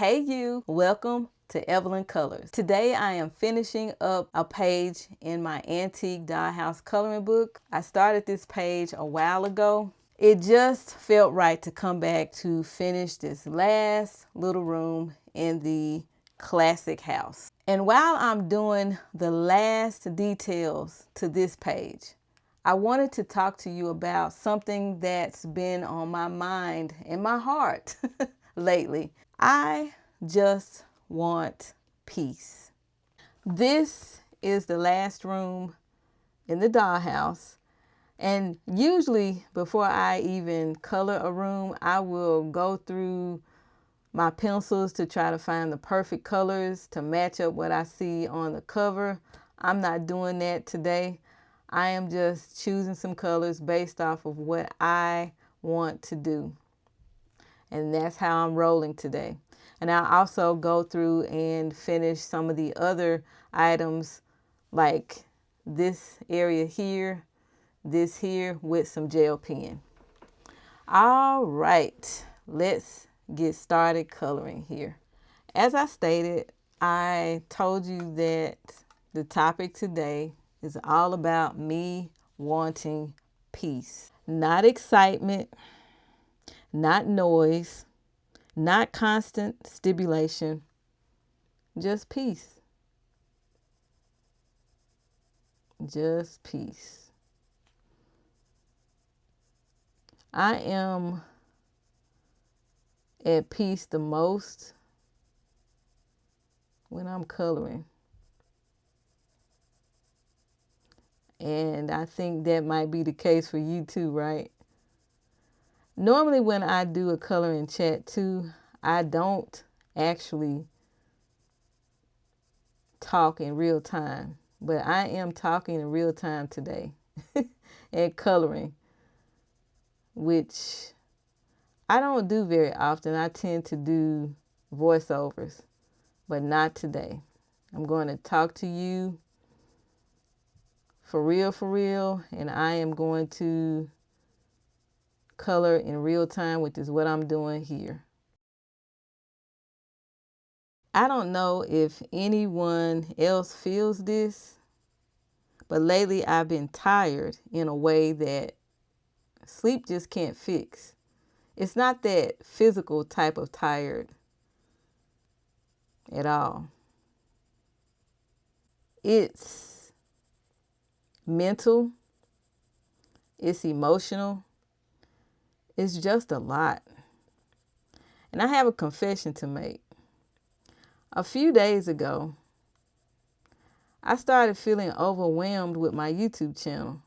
Hey you, welcome to Evelyn Colors. Today I am finishing up a page in my Antique Dollhouse coloring book. I started this page a while ago. It just felt right to come back to finish this last little room in the classic house. And while I'm doing the last details to this page, I wanted to talk to you about something that's been on my mind and my heart lately. I just want peace. This is the last room in the dollhouse. And usually before I even color a room, I will go through my pencils to try to find the perfect colors to match up what I see on the cover. I'm not doing that today. I am just choosing some colors based off of what I want to do. And that's how I'm rolling today. And I'll also go through and finish some of the other items like this area here, this here with some gel pen. All right, let's get started coloring here. As I stated, I told you that the topic today is all about me wanting peace. Not excitement, not noise, not constant stimulation, just peace. Just peace. I am at peace the most when I'm coloring. And I think that might be the case for you too, right? Normally when I do a coloring chat too, I don't actually talk in real time, but I am talking in real time today and coloring, which I don't do very often. I tend to do voiceovers, but not today. I'm going to talk to you for real, and I am going to color in real time, which is what I'm doing here. I don't know if anyone else feels this, but lately I've been tired in a way that sleep just can't fix. It's not that physical type of tired at all. It's mental, it's emotional, it's just a lot. And I have a confession to make. A few days ago, I started feeling overwhelmed with my YouTube channel.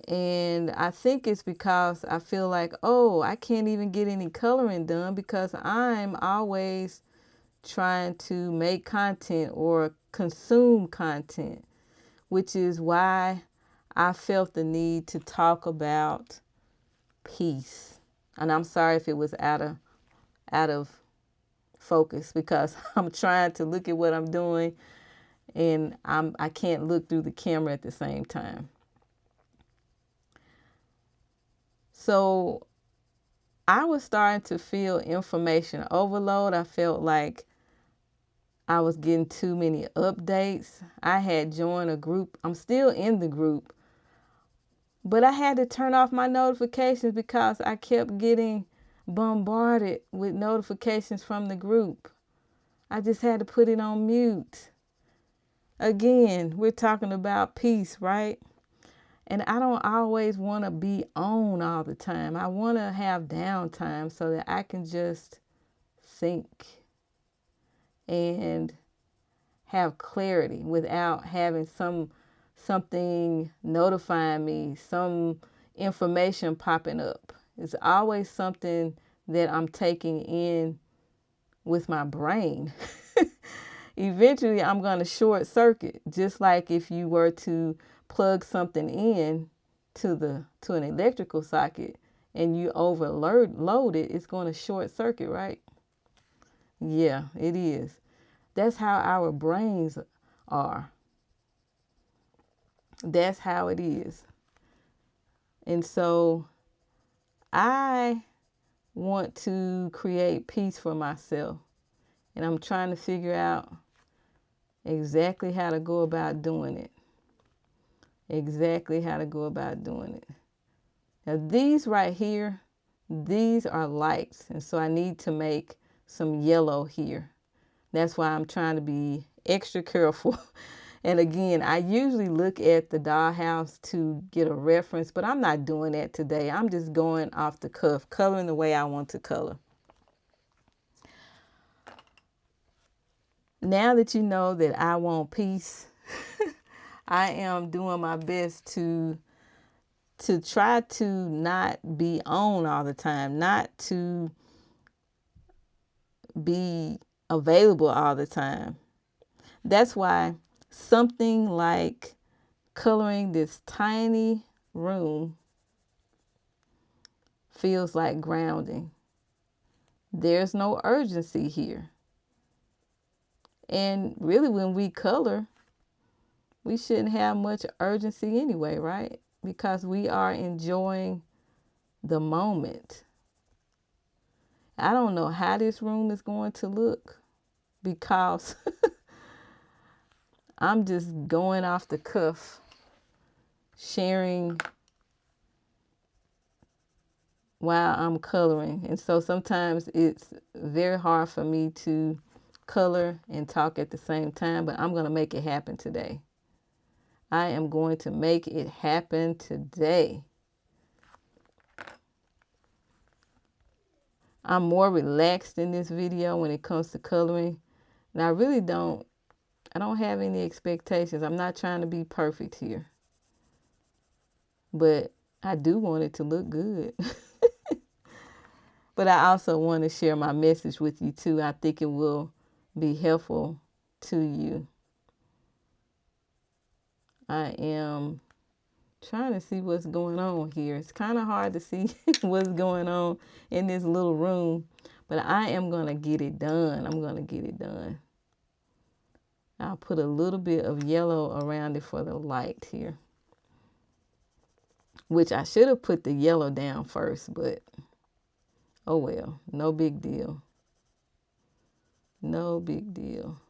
And I think it's because I feel like, oh, I can't even get any coloring done because I'm always trying to make content or consume content, which is why I felt the need to talk about peace. And I'm sorry if it was out of focus because I'm trying to look at what I'm doing and I can't look through the camera at the same time. So I was starting to feel information overload. I felt like I was getting too many updates. I had joined a group. I'm still in the group, but I had to turn off my notifications because I kept getting bombarded with notifications from the group. I just had to put it on mute. Again, we're talking about peace, right? And I don't always want to be on all the time. I want to have downtime so that I can just think and have clarity without having something notifying me, some information popping up. It's always something that I'm taking in with my brain. Eventually, I'm going to short circuit, just like if you were to plug something in to an electrical socket and you overload it, it's going to short circuit, right? Yeah, it is. That's how our brains are. That's how it is. And so I want to create peace for myself. And I'm trying to figure out exactly how to go about doing it. Exactly how to go about doing it. Now these right here, these are lights. And so I need to make some yellow here. That's why I'm trying to be extra careful. And again, I usually look at the dollhouse to get a reference, but I'm not doing that today. I'm just going off the cuff, coloring the way I want to color. Now that you know that I want peace, I am doing my best to try to not be on all the time, not to be available all the time. That's why something like coloring this tiny room feels like grounding. There's no urgency here. And really, when we color, we shouldn't have much urgency anyway, right? Because we are enjoying the moment. I don't know how this room is going to look because I'm just going off the cuff, sharing while I'm coloring. And so sometimes it's very hard for me to color and talk at the same time, but I'm going to make it happen today. I am going to make it happen today. I'm more relaxed in this video when it comes to coloring. And I don't have any expectations. I'm not trying to be perfect here. But I do want it to look good. But I also want to share my message with you too. I think it will be helpful to you. I am trying to see what's going on here. It's kind of hard to see what's going on in this little room, but I am going to get it done. I'm going to get it done. I'll put a little bit of yellow around it for the light here, which I should have put the yellow down first, but oh well, no big deal. No big deal.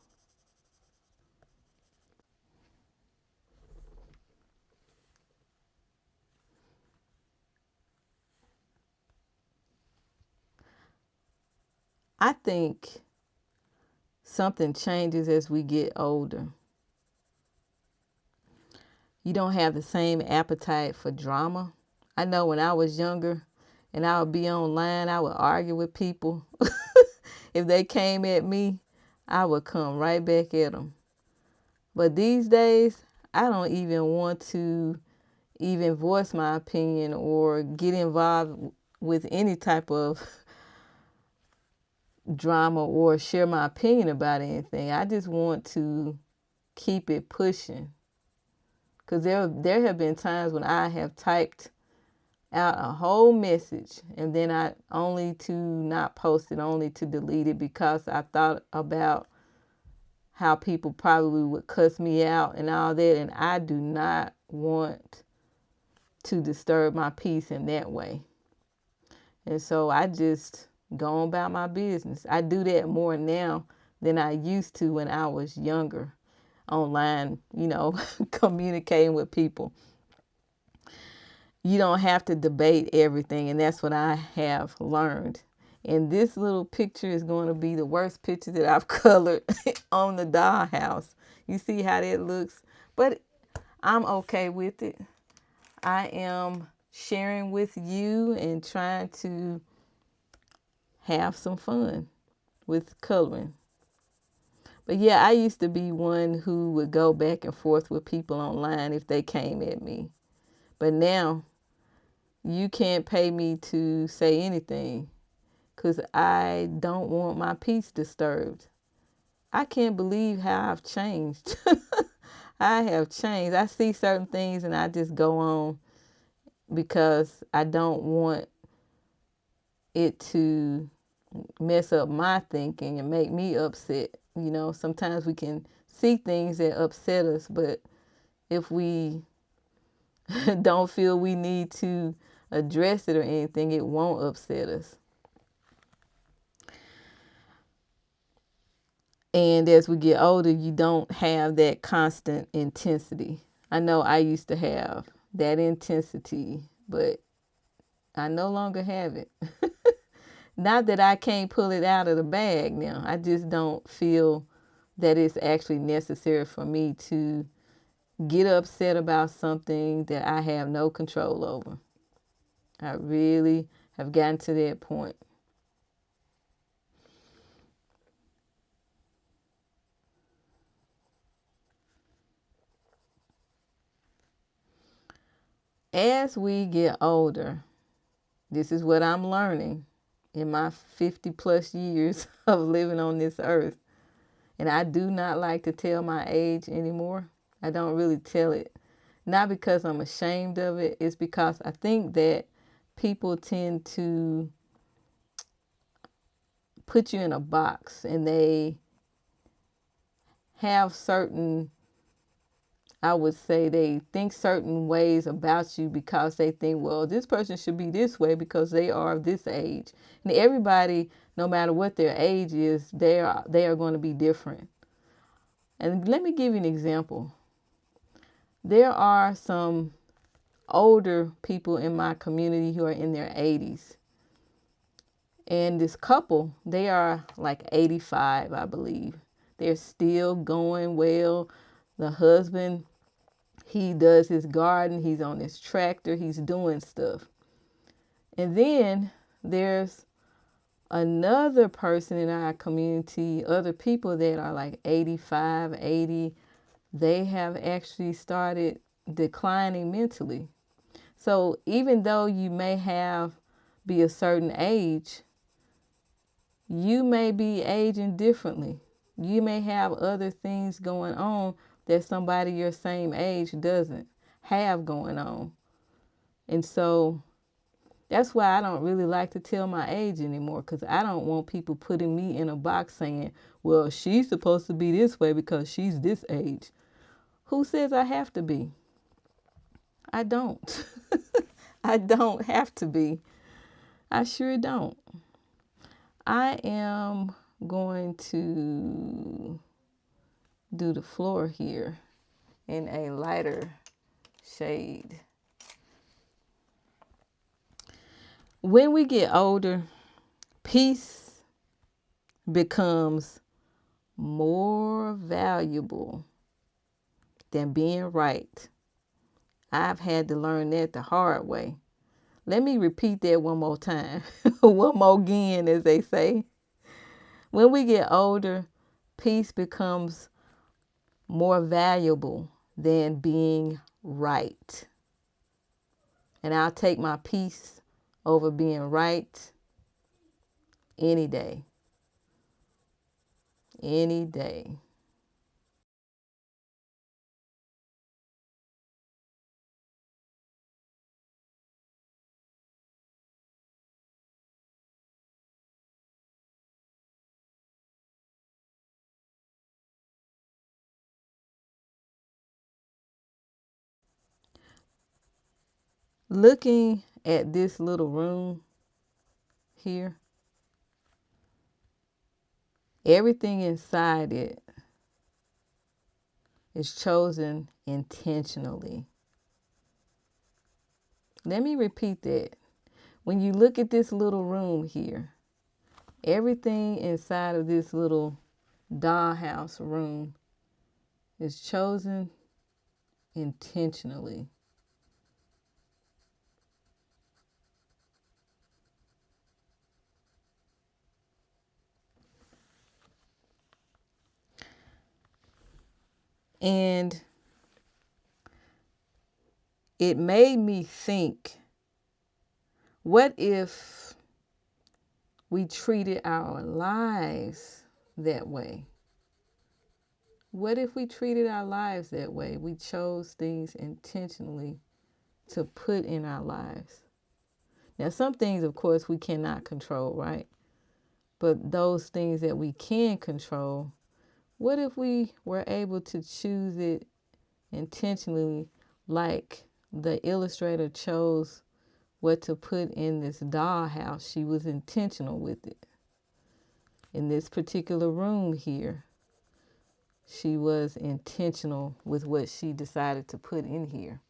I think something changes as we get older. You don't have the same appetite for drama. I know when I was younger and I would be online, I would argue with people. If they came at me, I would come right back at them. But these days, I don't even want to even voice my opinion or get involved with any type of drama or share my opinion about anything. I just want to keep it pushing. Because there have been times when I have typed out a whole message and then I only to not post it, only to delete it because I thought about how people probably would cuss me out and all that. And I do not want to disturb my peace in that way. And so I just go about my business. I do that more now than I used to when I was younger, online, communicating with people. You don't have to debate everything, and that's what I have learned. And this little picture is going to be the worst picture that I've colored on the dollhouse. You see how that looks? But I'm okay with it. I am sharing with you and trying to have some fun with coloring. But yeah, I used to be one who would go back and forth with people online if they came at me. But now, you can't pay me to say anything because I don't want my peace disturbed. I can't believe how I've changed. I have changed. I see certain things and I just go on because I don't want it to mess up my thinking and make me upset. Sometimes we can see things that upset us, but if we don't feel we need to address it or anything, it won't upset us. And as we get older, you don't have that constant intensity. I know I used to have that intensity, but I no longer have it. Not that I can't pull it out of the bag now. I just don't feel that it's actually necessary for me to get upset about something that I have no control over. I really have gotten to that point. As we get older, this is what I'm learning in my 50 plus years of living on this earth. And I do not like to tell my age anymore. I don't really tell it. Not because I'm ashamed of it. It's because I think that people tend to put you in a box and they have certain, I would say they think certain ways about you because they think, well, this person should be this way because they are of this age. And everybody, no matter what their age is, they are going to be different. And let me give you an example. There are some older people in my community who are in their 80s. And this couple, they are like 85, I believe. They're still going well. The husband, he does his garden, he's on his tractor, he's doing stuff. And then there's another person in our community, other people that are like 85, 80, they have actually started declining mentally. So even though you may be a certain age, you may be aging differently. You may have other things going on that somebody your same age doesn't have going on. And so that's why I don't really like to tell my age anymore, because I don't want people putting me in a box saying, well, she's supposed to be this way because she's this age. Who says I have to be? I don't. I don't have to be. I sure don't. I am going to do the floor here in a lighter shade. When we get older, peace becomes more valuable than being right. I've had to learn that the hard way. Let me repeat that one more time. One more again, as they say. When we get older, peace becomes more valuable than being right. And I'll take my peace over being right any day. Any day. Looking at this little room here, everything inside it is chosen intentionally. Let me repeat that. When you look at this little room here, everything inside of this little dollhouse room is chosen intentionally. And it made me think, what if we treated our lives that way? What if we treated our lives that way? We chose things intentionally to put in our lives. Now, some things, of course, we cannot control, right? But those things that we can control, what if we were able to choose it intentionally, like the illustrator chose what to put in this dollhouse? She was intentional with it. In this particular room here, she was intentional with what she decided to put in here.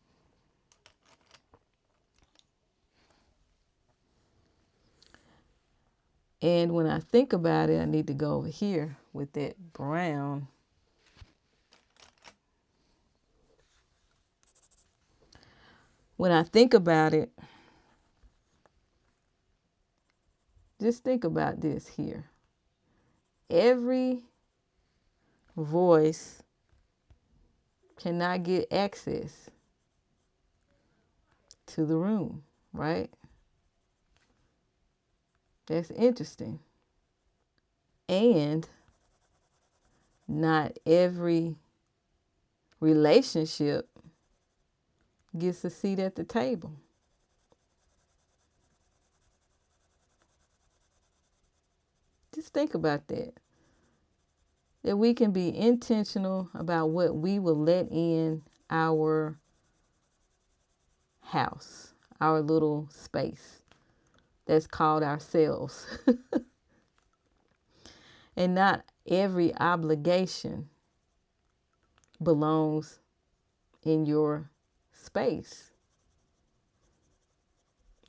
And when I think about it, I need to go over here with that brown. When I think about it, just think about this here. Every voice cannot get access to the room, right? That's interesting. And not every relationship gets a seat at the table. Just think about that. That we can be intentional about what we will let in our house, our little space that's called ourselves. And not every obligation belongs in your space.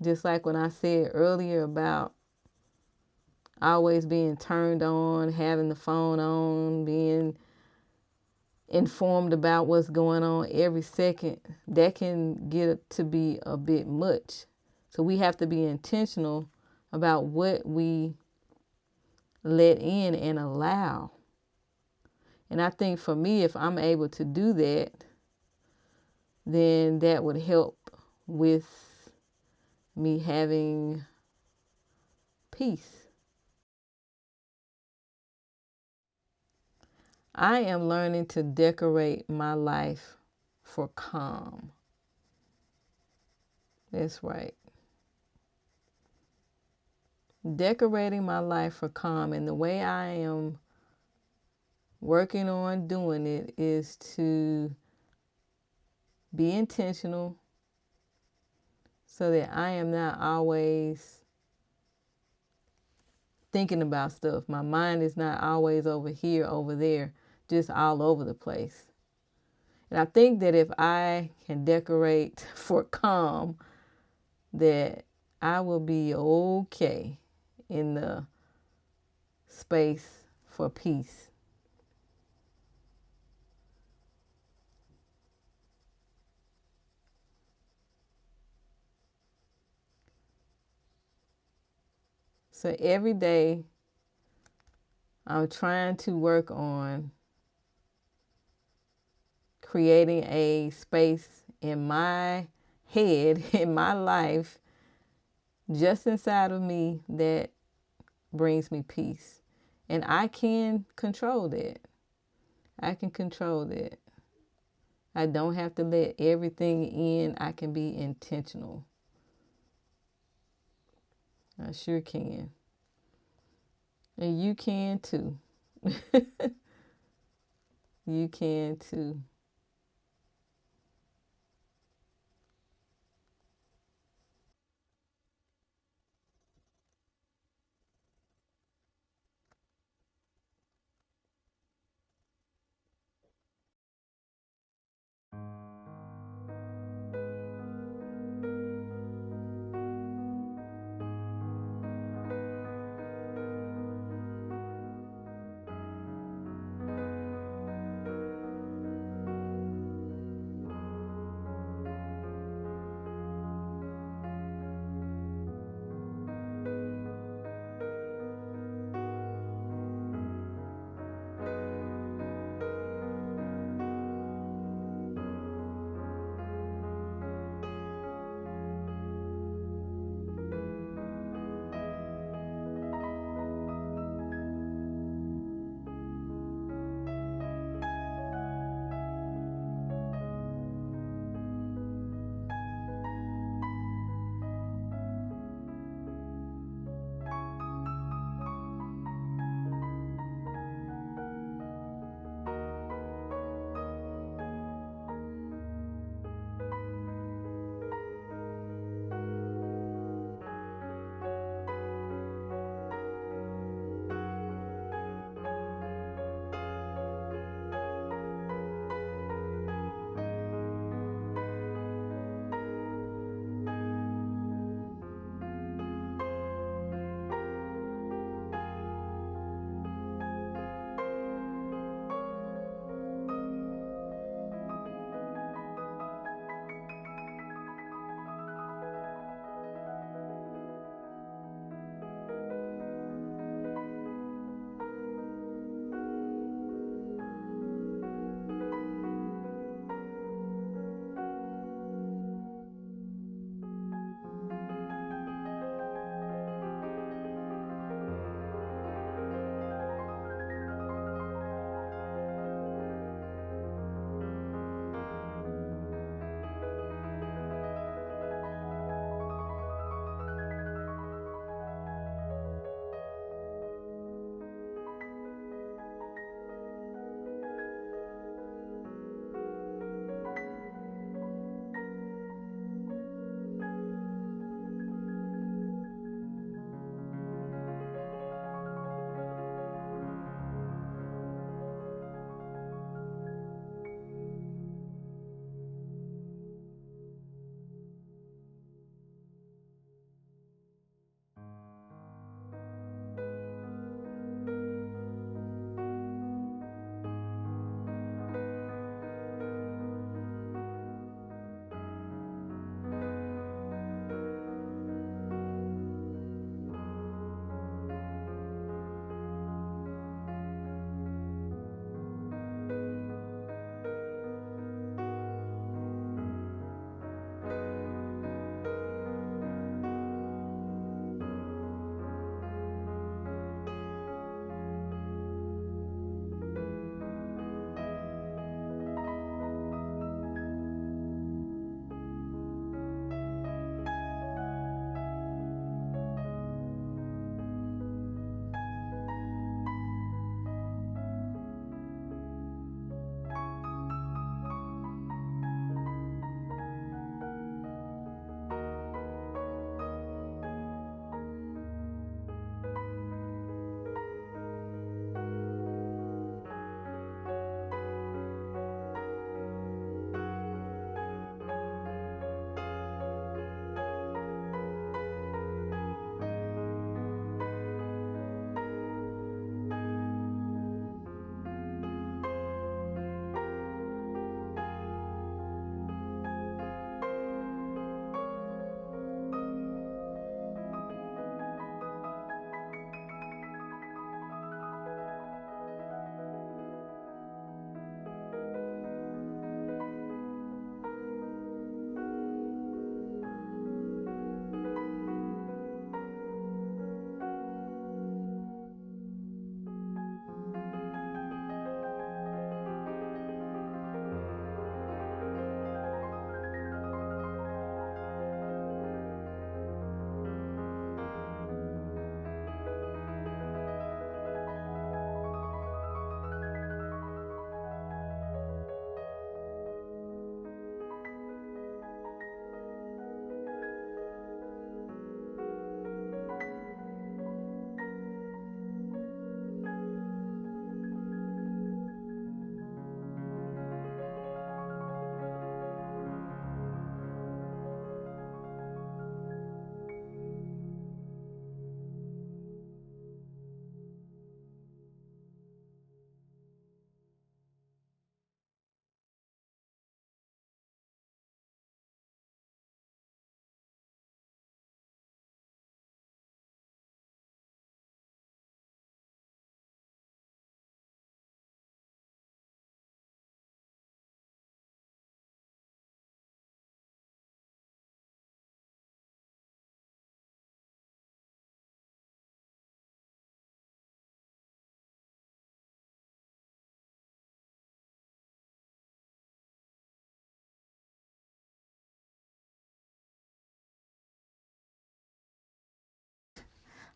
Just like when I said earlier about always being turned on, having the phone on, being informed about what's going on every second, that can get to be a bit much. So we have to be intentional about what we let in and allow. And I think for me, if I'm able to do that, then that would help with me having peace. I am learning to decorate my life for calm. That's right. Decorating my life for calm. And the way I am working on doing it is to be intentional so that I am not always thinking about stuff. My mind is not always over here, over there, just all over the place. And I think that if I can decorate for calm, that I will be okay in the space for peace. So every day I'm trying to work on creating a space in my head, in my life, just inside of me that brings me peace. And I can control that. I can control that. I don't have to let everything in. I can be intentional. I sure can. And you can too. You can too.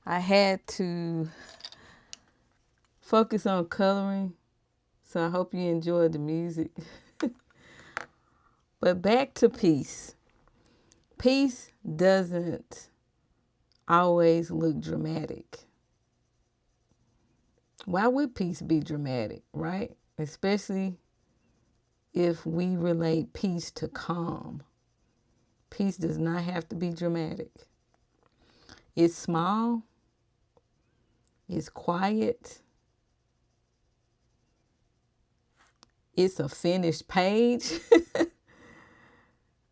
I had to focus on coloring, so I hope you enjoyed the music. But back to peace. Peace doesn't always look dramatic. Why would peace be dramatic, right? Especially if we relate peace to calm. Peace does not have to be dramatic. It's small. It's quiet. It's a finished page.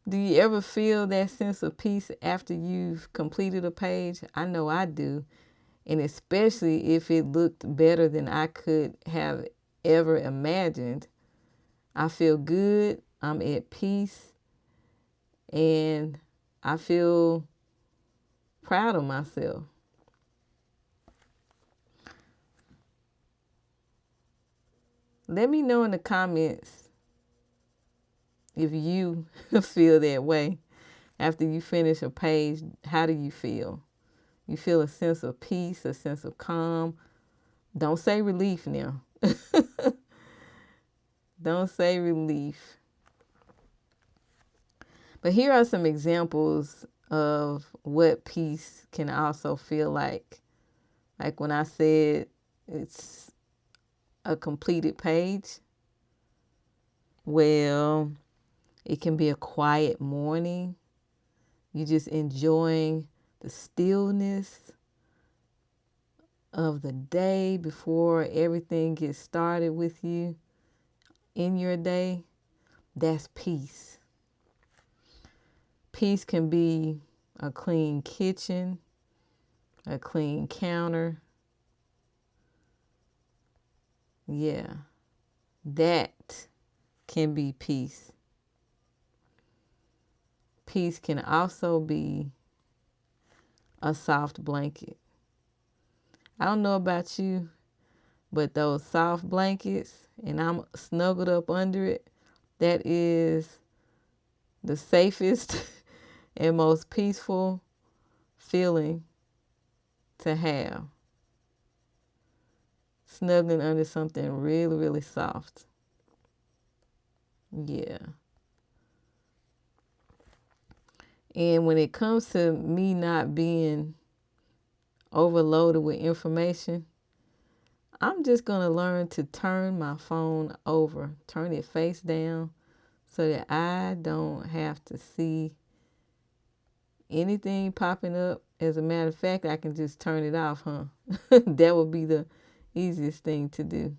Do you ever feel that sense of peace after you've completed a page? I know I do. And especially if it looked better than I could have ever imagined. I feel good. I'm at peace. And I feel proud of myself. Let me know in the comments if you feel that way. After you finish a page, how do you feel? You feel a sense of peace, a sense of calm. Don't say relief now. Don't say relief. But here are some examples of what peace can also feel like. Like when I said it's a completed page. Well, it can be a quiet morning. You just enjoying the stillness of the day before everything gets started with you in your day. That's peace. Peace can be a clean kitchen, a clean counter. Yeah, that can be peace. Peace can also be a soft blanket. I don't know about you, but those soft blankets and I'm snuggled up under it, that is the safest and most peaceful feeling to have. Snuggling under something really, really soft. Yeah. And when it comes to me not being overloaded with information, I'm just going to learn to turn my phone over, turn it face down so that I don't have to see anything popping up. As a matter of fact, I can just turn it off, huh? That would be the easiest thing to do.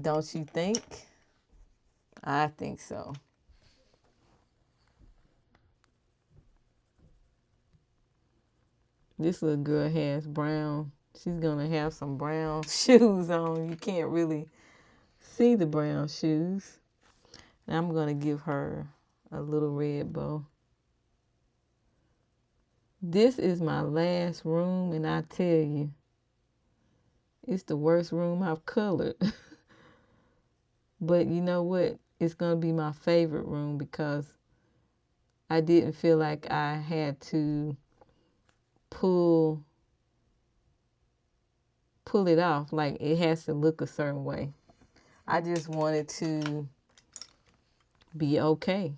Don't you think? I think so. This little girl has brown. She's going to have some brown shoes on. You can't really see the brown shoes. And I'm going to give her a little red bow. This is my last room, and I tell you, it's the worst room I've colored. But you know what? It's going to be my favorite room because I didn't feel like I had to pull it off. Like it has to look a certain way. I just wanted to be okay.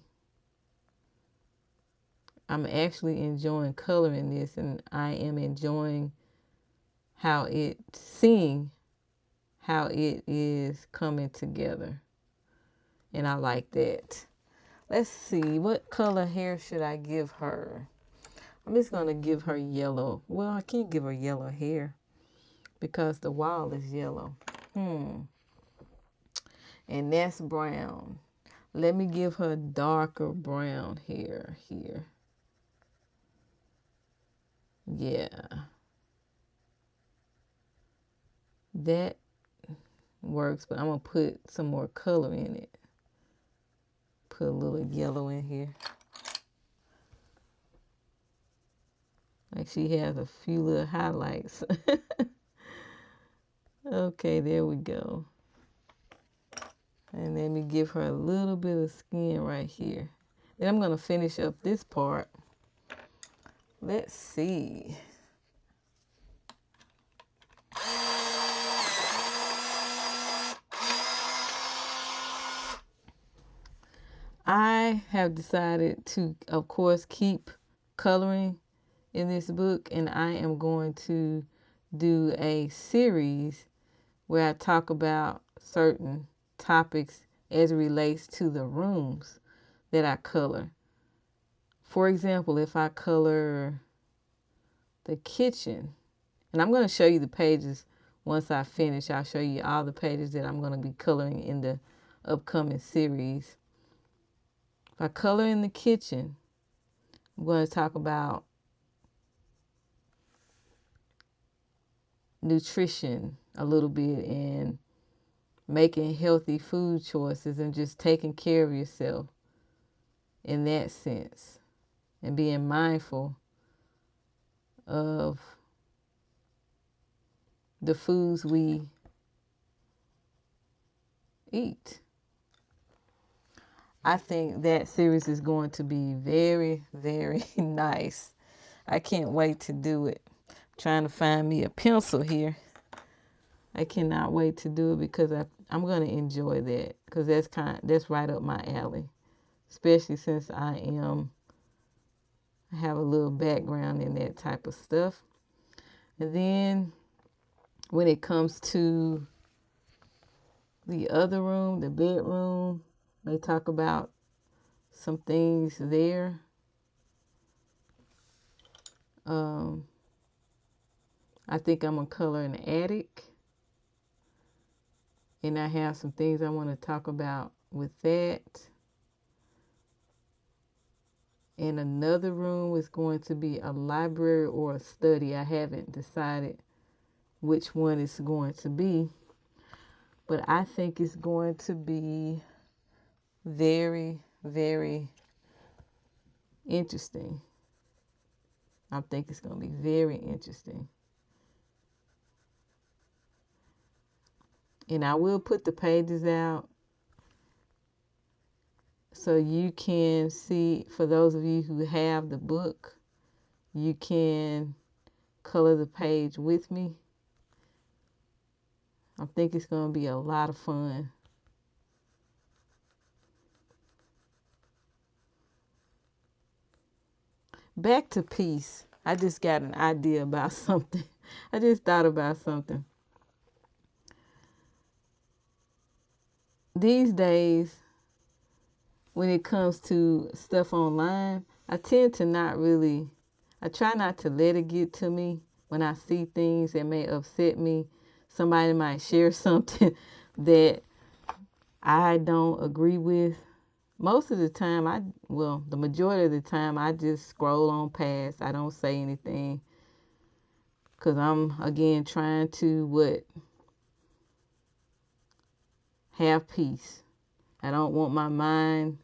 I'm actually enjoying coloring this, and I am enjoying seeing how it is coming together. And I like that. Let's see, what color hair should I give her? I'm just going to give her yellow. Well, I can't give her yellow hair because the wall is yellow. And that's brown. Let me give her darker brown hair here. Yeah. That works, but I'm going to put some more color in it. Put a little yellow in here. Like she has a few little highlights. Okay, there we go. And let me give her a little bit of skin right here. Then I'm going to finish up this part Let's see. I have decided to, of course, keep coloring in this book, and I am going to do a series where I talk about certain topics as it relates to the rooms that I color. For example, if I color the kitchen, and I'm going to show you the pages once I finish. I'll show you all the pages that I'm going to be coloring in the upcoming series. If I color in the kitchen, I'm going to talk about nutrition a little bit and making healthy food choices and just taking care of yourself in that sense and being mindful of the foods we eat. I think that series is going to be very, very nice. I can't wait to do it. I'm trying to find me a pencil here. I cannot wait to do it because I'm going to enjoy that because that's right up my alley, especially since I have a little background in that type of stuff. And then when it comes to the other room, the bedroom, they talk about some things there. I think I'm going to color an attic. And I have some things I want to talk about with that. And another room is going to be a library or a study. I haven't decided which one it's going to be. But I think it's going to be very, very interesting. I think it's going to be very interesting. And I will put the pages out so you can see, for those of you who have the book, you can color the page with me. I think it's going to be a lot of fun. Back to peace. I just got an idea about something. I just thought about something. These days, when it comes to stuff online, I tend to I try not to let it get to me when I see things that may upset me. Somebody might share something that I don't agree with. Most of the time, the majority of the time, I just scroll on past. I don't say anything because I'm, again, trying to have peace. I don't want my mind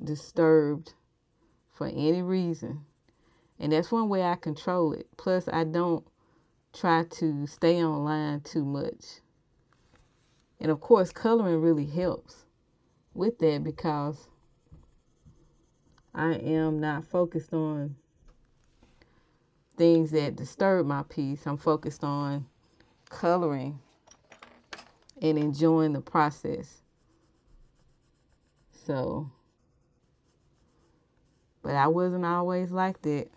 disturbed for any reason. And that's one way I control it. Plus, I don't try to stay online too much. And of course, coloring really helps with that because I am not focused on things that disturb my peace. I'm focused on coloring and enjoying the process. So, but I wasn't always like that.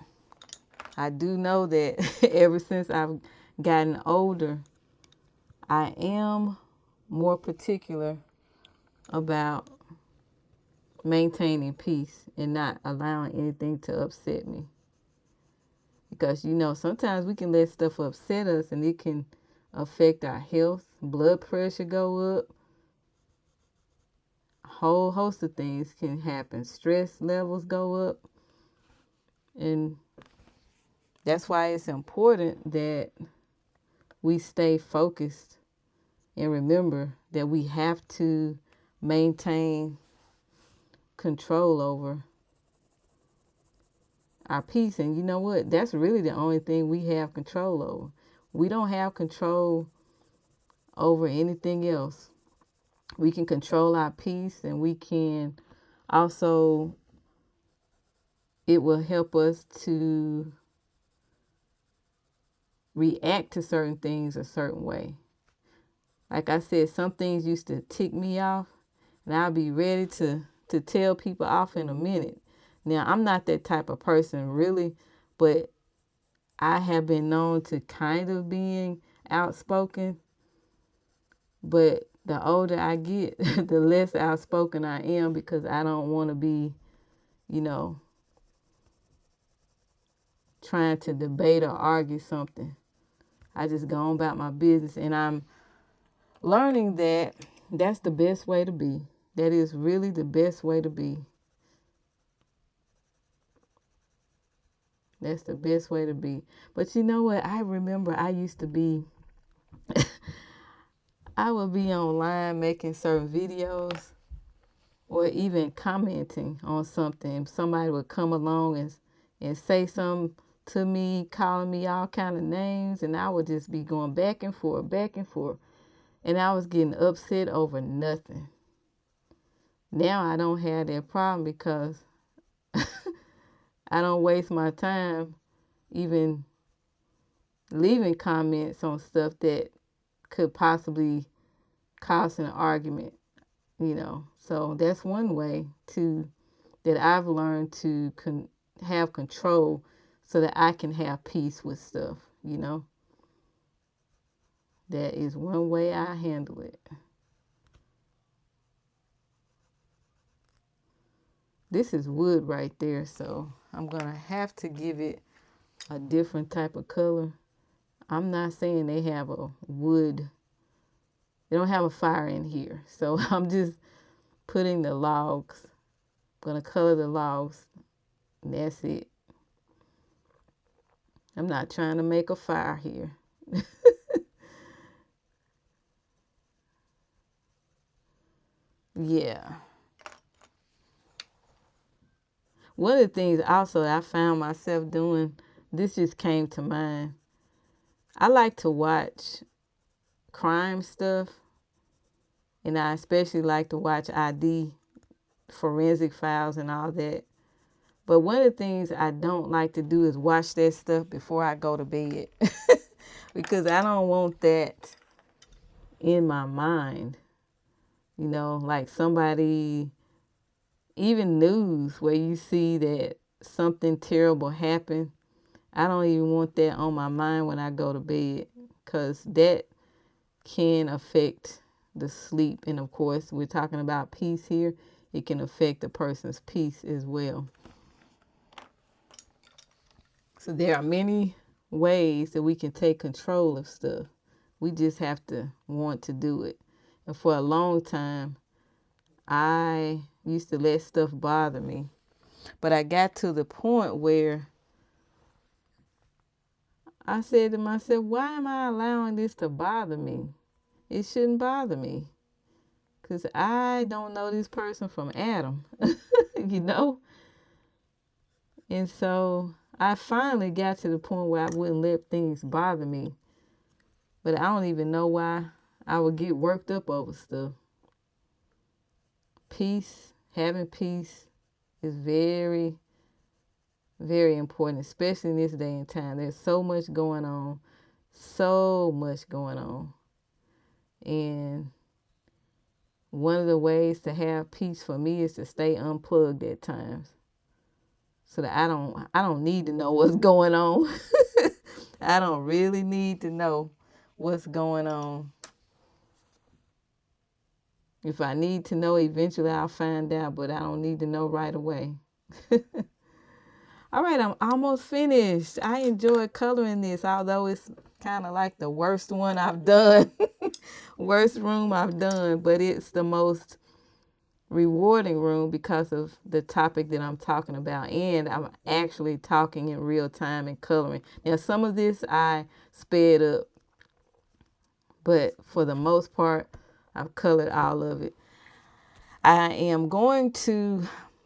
I do know that ever since I've gotten older, I am more particular about maintaining peace and not allowing anything to upset me. Because, sometimes we can let stuff upset us and it can affect our health. Blood pressure go up. A whole host of things can happen. Stress levels go up. And that's why it's important that we stay focused and remember that we have to maintain control over our peace. And you know what? That's really the only thing we have control over. We don't have control over anything else. We can control our peace, and we can also, it will help us to react to certain things a certain way. Like I said, some things used to tick me off, and I'll be ready to tell people off in a minute. Now, I'm not that type of person, really, but I have been known to kind of being outspoken. But the older I get, the less outspoken I am, because I don't want to be, you know, trying to debate or argue something. I just go on about my business, and I'm learning that that's the best way to be. That is really the best way to be. That's the best way to be. But you know what? I remember I used to be, I would be online making certain videos or even commenting on something. Somebody would come along and say something to me, calling me all kind of names, and I would just be going back and forth, back and forth. And I was getting upset over nothing. Now I don't have that problem because I don't waste my time even leaving comments on stuff that could possibly cause an argument, you know. So that's one way that I've learned to have control so that I can have peace with stuff, you know. That is one way I handle it. This is wood right there, so I'm going to have to give it a different type of color. I'm not saying they have a wood. They don't have a fire in here. So I'm just putting the logs. I'm going to color the logs. And that's it. I'm not trying to make a fire here. Yeah. One of the things also that I found myself doing, this just came to mind. I like to watch crime stuff, and I especially like to watch ID, forensic files and all that. But one of the things I don't like to do is watch that stuff before I go to bed because I don't want that in my mind. You know, like somebody, even news where you see that something terrible happened. I don't even want that on my mind when I go to bed because that can affect the sleep. And of course, we're talking about peace here. It can affect a person's peace as well. So there are many ways that we can take control of stuff. We just have to want to do it. And for a long time, I used to let stuff bother me. But I got to the point where I said to myself, why am I allowing this to bother me? It shouldn't bother me. Because I don't know this person from Adam, you know? And so I finally got to the point where I wouldn't let things bother me. But I don't even know why I would get worked up over stuff. Peace, having peace is very, very important, especially in this day and time. There's so much going on. So much going on. And one of the ways to have peace for me is to stay unplugged at times. So that I don't need to know what's going on. I don't really need to know what's going on. If I need to know, eventually I'll find out, but I don't need to know right away. All right, I'm almost finished. I enjoyed coloring this, although it's kind of like the worst one I've done. Worst room I've done, but it's the most rewarding room because of the topic that I'm talking about, and I'm actually talking in real time and coloring. Now, some of this I sped up, but for the most part, I've colored all of it. I am going to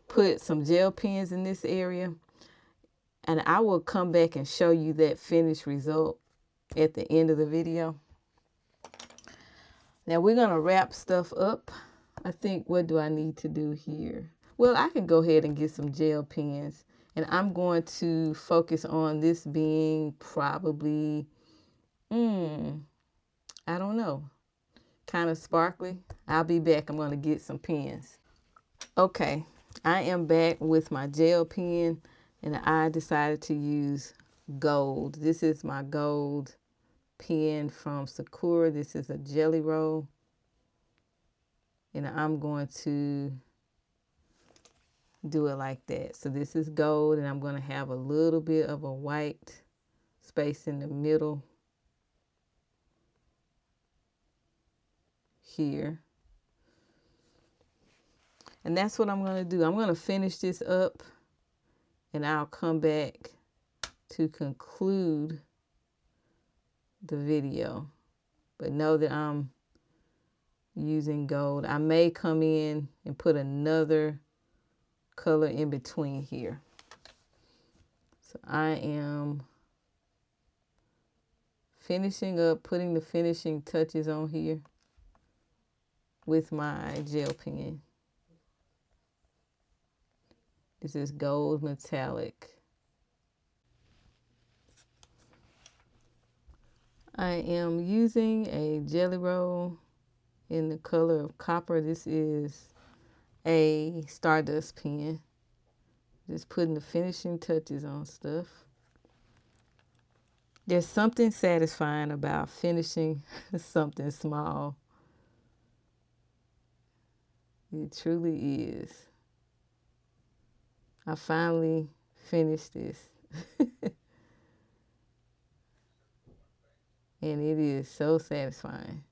put some gel pens in this area, and I will come back and show you that finished result at the end of the video. Now we're going to wrap stuff up. I think, what do I need to do here? Well, I can go ahead and get some gel pens, and I'm going to focus on this being probably I don't know. Kind of sparkly. I'll be back. I'm going to get some pens. Okay, I am back with my gel pen, and I decided to use gold. This is my gold pen from Sakura. This is a jelly roll, and I'm going to do it like that. So this is gold, and I'm going to have a little bit of a white space in the middle here. And that's what I'm going to do. I'm going to finish this up, and I'll come back to conclude the video. But know that I'm using gold. I may come in and put another color in between here. So I am finishing up, putting the finishing touches on here with my gel pen. This is gold metallic. I am using a jelly roll in the color of copper. This is a Stardust pen. Just putting the finishing touches on stuff. There's something satisfying about finishing something small. It truly is. I finally finished this. And it is so satisfying.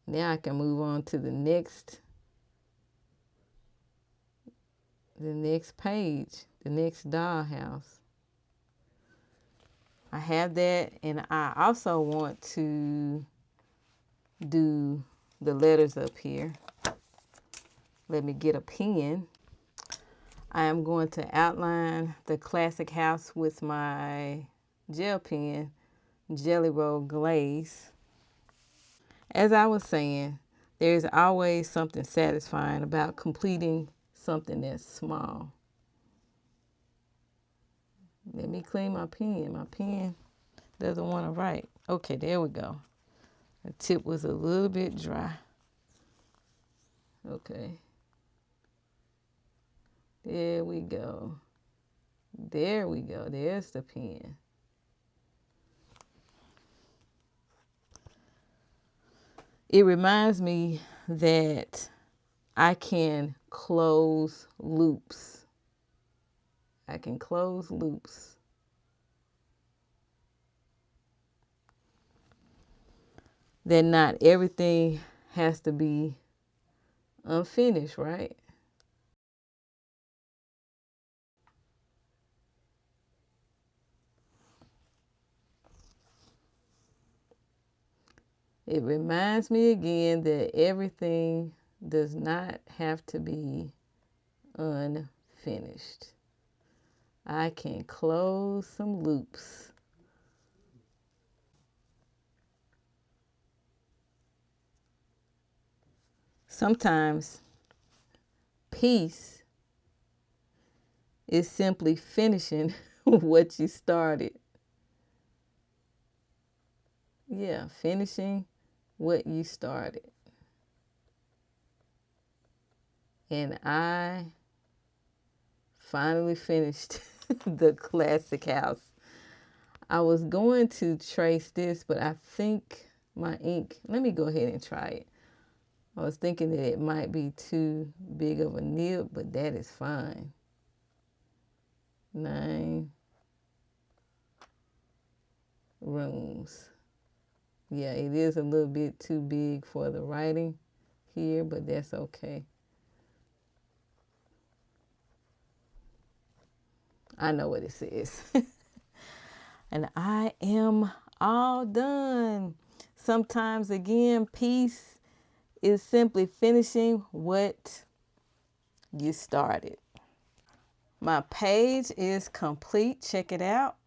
Now I can move on to the next page, the next dollhouse. I have that, and I also want to do the letters up here. Let me get a pen. I am going to outline the classic house with my gel pen, Jelly Roll Glaze. As I was saying, there's always something satisfying about completing something that's small. Let me clean my pen. My pen doesn't want to write. Okay, there we go. The tip was a little bit dry. Okay. There we go. There we go. There's the pen. It reminds me that I can close loops. I can close loops. That not everything has to be unfinished, right? It reminds me again that everything does not have to be unfinished. I can close some loops. Sometimes peace is simply finishing what you started. Yeah, finishing what you started. And I finally finished the classic house. I was going to trace this, but I think my ink, let me go ahead and try it. I was thinking that it might be too big of a nib, but that is fine. 9 rooms. Yeah, it is a little bit too big for the writing here, but that's okay. I know what it says. And I am all done. Sometimes, again, peace is simply finishing what you started. My page is complete. Check it out.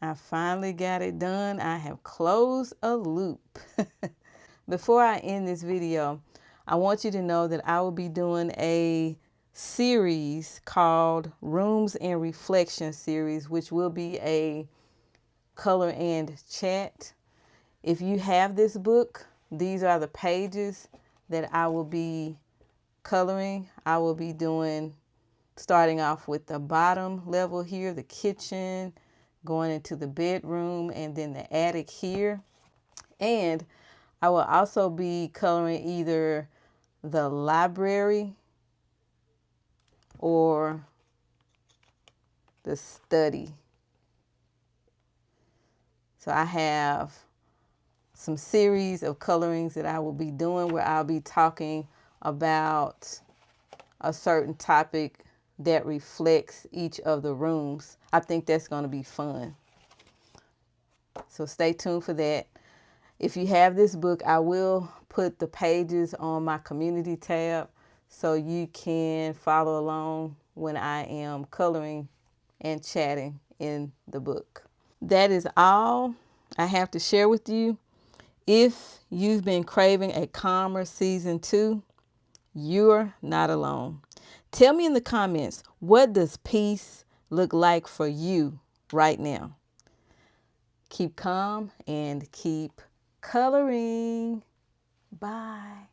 I finally got it done. I have closed a loop. Before I end this video, I want you to know that I will be doing a series called Rooms and Reflection series, which will be a color and chat. If you have this book, these are the pages that I will be coloring. I will be doing, starting off with the bottom level here, the kitchen, going into the bedroom, and then the attic here. And I will also be coloring either the library or the study. So I have some series of colorings that I will be doing where I'll be talking about a certain topic that reflects each of the rooms. I think that's going to be fun. So stay tuned for that. If you have this book, I will put the pages on my community tab so you can follow along when I am coloring and chatting in the book. That is all I have to share with you. If you've been craving a calmer season 2, you're not alone. Tell me in the comments, what does peace look like for you right now? Keep calm and keep coloring. Bye.